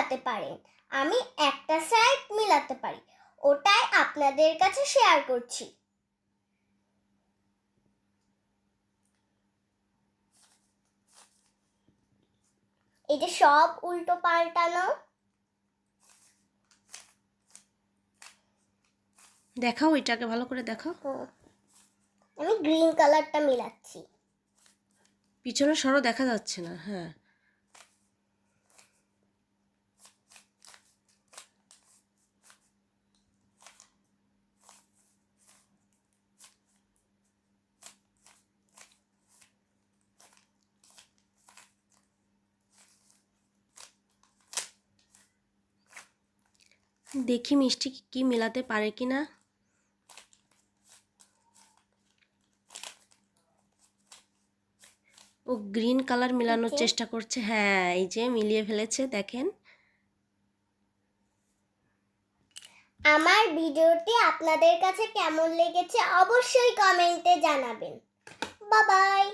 মিলাতে পারেন। আমি একটা সাইড মিলাতে পারি, ওটাই আপনাদের কাছে শেয়ার করছি। এই যে সব উল্টো পাল্টানো। দেখাও, এটাকে ভালো করে দেখাও। আমি গ্রিন কালারটা মিলাচ্ছি। পিছনে সরো, দেখা যাচ্ছে না। হ্যাঁ, দেখি মিষ্টি কি মেলাতে পারে কিনা। ও গ্রিন কালার মেলানোর চেষ্টা করছে। হ্যাঁ, এই যে মিলিয়ে ফেলেছে, দেখেন। আমার ভিডিওটি আপনাদের কাছে কেমন লেগেছে অবশ্যই কমেন্টে জানাবেন। Bye bye.